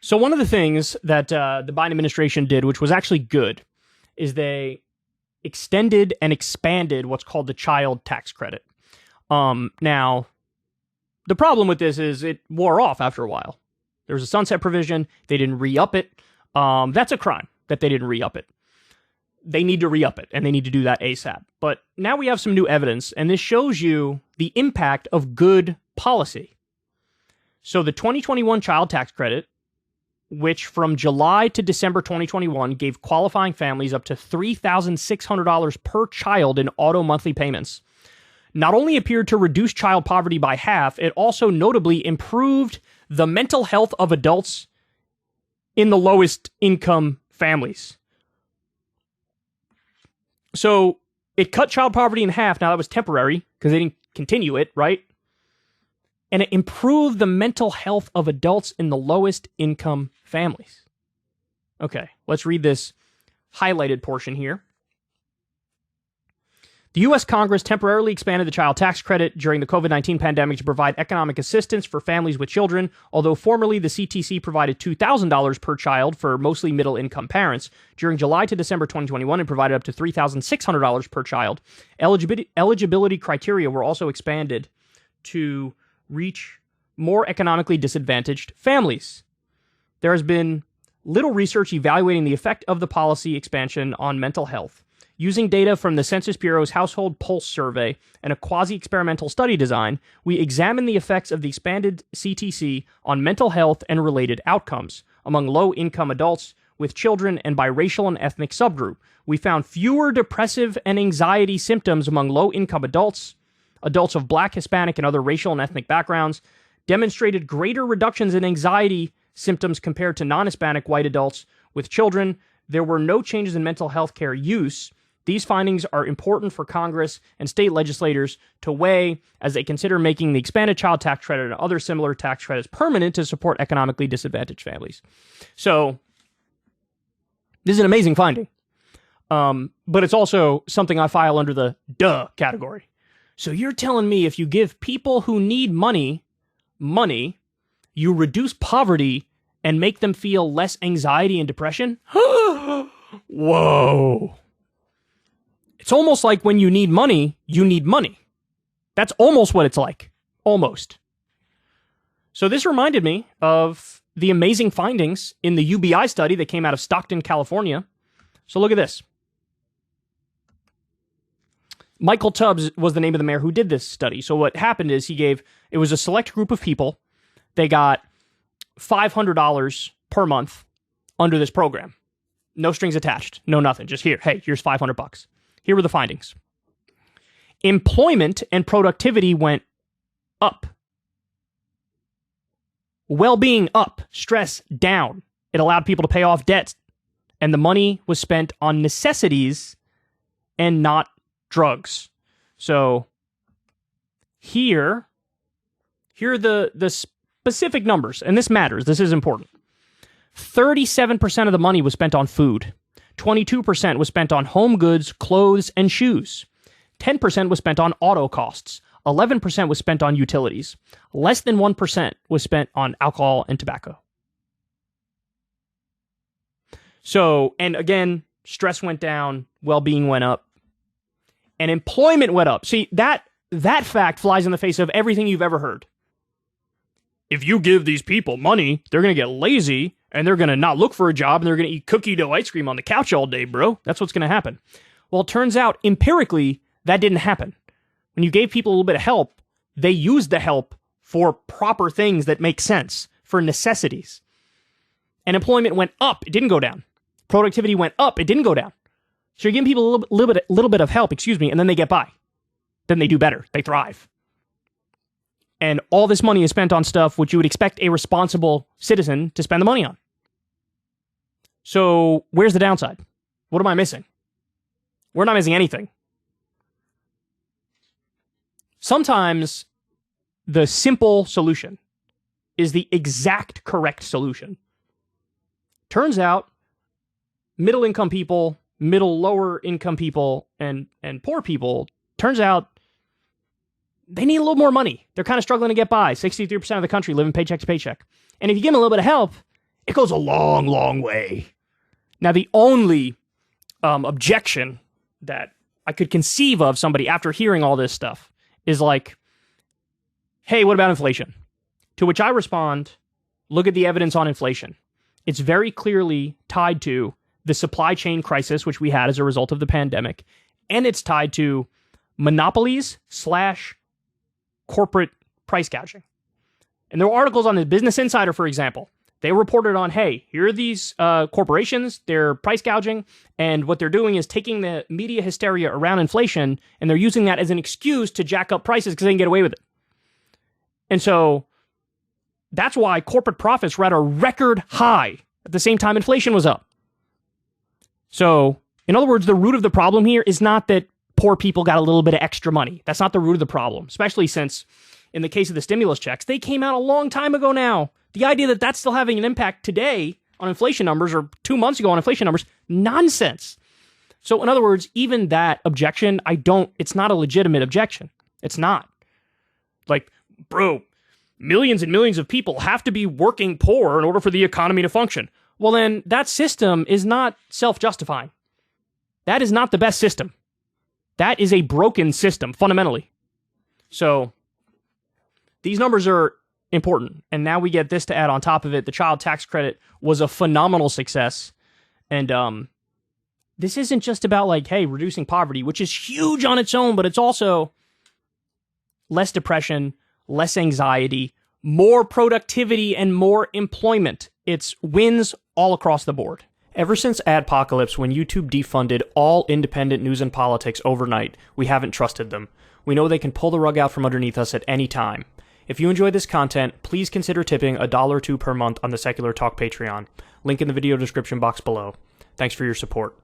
So one of the things that the Biden administration did, which was actually good, is they extended and expanded what's called the child tax credit. Now, the problem with this is it wore off after a while. There was a sunset provision. They didn't re-up it. That's a crime that they didn't re-up it. They need to re-up it, and they need to do that ASAP. But now we have some new evidence, and this shows you the impact of good policy. So the 2021 child tax credit, which from July to December 2021 gave qualifying families up to $3,600 per child in auto monthly payments, not only appeared to reduce child poverty by half, it also notably improved the mental health of adults in the lowest income families. So it cut child poverty in half. Now that was temporary because they didn't continue it, right? And it improved the mental health of adults in the lowest income families. Okay, let's read this highlighted portion here. The U.S. Congress temporarily expanded the child tax credit during the COVID-19 pandemic to provide economic assistance for families with children. Although formerly the CTC provided $2,000 per child for mostly middle-income parents, during July to December 2021 it provided up to $3,600 per child. Eligibility criteria were also expanded to reach more economically disadvantaged families. There has been little research evaluating the effect of the policy expansion on mental health. Using data from the Census Bureau's Household Pulse Survey and a quasi-experimental study design, we examined the effects of the expanded CTC on mental health and related outcomes among low-income adults with children and by racial and ethnic subgroup. We found fewer depressive and anxiety symptoms among low-income adults, adults of Black, Hispanic, and other racial and ethnic backgrounds, demonstrated greater reductions in anxiety symptoms compared to non-Hispanic white adults with children. There were no changes in mental health care use. These findings are important for Congress and state legislators to weigh as they consider making the expanded child tax credit and other similar tax credits permanent to support economically disadvantaged families. So, this is an amazing finding. But it's also something I file under the duh category. So you're telling me if you give people who need money, you reduce poverty and make them feel less anxiety and depression? Whoa. It's almost like when you need money, you need money. That's almost what it's like. Almost. So this reminded me of the amazing findings in the UBI study that came out of Stockton, California. So look at this. Michael Tubbs was the name of the mayor who did this study. So what happened is it was a select group of people. They got $500 per month under this program. No strings attached. No nothing. Just here's $500. Here were the findings. Employment and productivity went up. Well-being up. Stress down. It allowed people to pay off debts. And the money was spent on necessities and not drugs. So here are the specific numbers. And this matters. This is important. 37% of the money was spent on food. 22% was spent on home goods, clothes, and shoes. 10% was spent on auto costs. 11% was spent on utilities. Less than 1% was spent on alcohol and tobacco. So, and again, stress went down, well-being went up, and employment went up. See, that fact flies in the face of everything you've ever heard. If you give these people money, they're going to get lazy, and they're going to not look for a job, and they're going to eat cookie dough ice cream on the couch all day, bro. That's what's going to happen. Well, it turns out, empirically, that didn't happen. When you gave people a little bit of help, they used the help for proper things that make sense, for necessities. And employment went up. It didn't go down. Productivity went up. It didn't go down. So you're giving people a little bit of help, and then they get by. Then they do better. They thrive. And all this money is spent on stuff which you would expect a responsible citizen to spend the money on. So where's the downside? What am I missing? We're not missing anything. Sometimes the simple solution is the exact correct solution. Turns out, middle-income people, lower-income people, and poor people, turns out they need a little more money. They're kind of struggling to get by. 63% of the country living paycheck to paycheck. And if you give them a little bit of help, It goes a long, long way. Now, the only objection that I could conceive of somebody after hearing all this stuff is like, hey, what about inflation? To which I respond, look at the evidence on inflation. It's very clearly tied to the supply chain crisis, which we had as a result of the pandemic, and it's tied to monopolies / corporate price gouging. And there were articles on the Business Insider, for example. They reported on, hey, here are these corporations, they're price gouging, and what they're doing is taking the media hysteria around inflation, and they're using that as an excuse to jack up prices because they can get away with it. And so that's why corporate profits were at a record high at the same time inflation was up. So, in other words, the root of the problem here is not that poor people got a little bit of extra money. That's not the root of the problem, especially since in the case of the stimulus checks, they came out a long time ago now. The idea that that's still having an impact today on inflation numbers or 2 months ago on inflation numbers, nonsense. So in other words, even that objection, it's not a legitimate objection. It's not. Like, bro, millions and millions of people have to be working poor in order for the economy to function. Well, then that system is not self-justifying. That is not the best system. That is a broken system, fundamentally. So these numbers are important. And now we get this to add on top of it. The child tax credit was a phenomenal success. And this isn't just about like, hey, reducing poverty, which is huge on its own, but it's also less depression, less anxiety, more productivity, and more employment. It's wins all across the board. Ever since Adpocalypse, when YouTube defunded all independent news and politics overnight, we haven't trusted them. We know they can pull the rug out from underneath us at any time. If you enjoy this content, please consider tipping $1 or $2 per month on the Secular Talk Patreon. Link in the video description box below. Thanks for your support.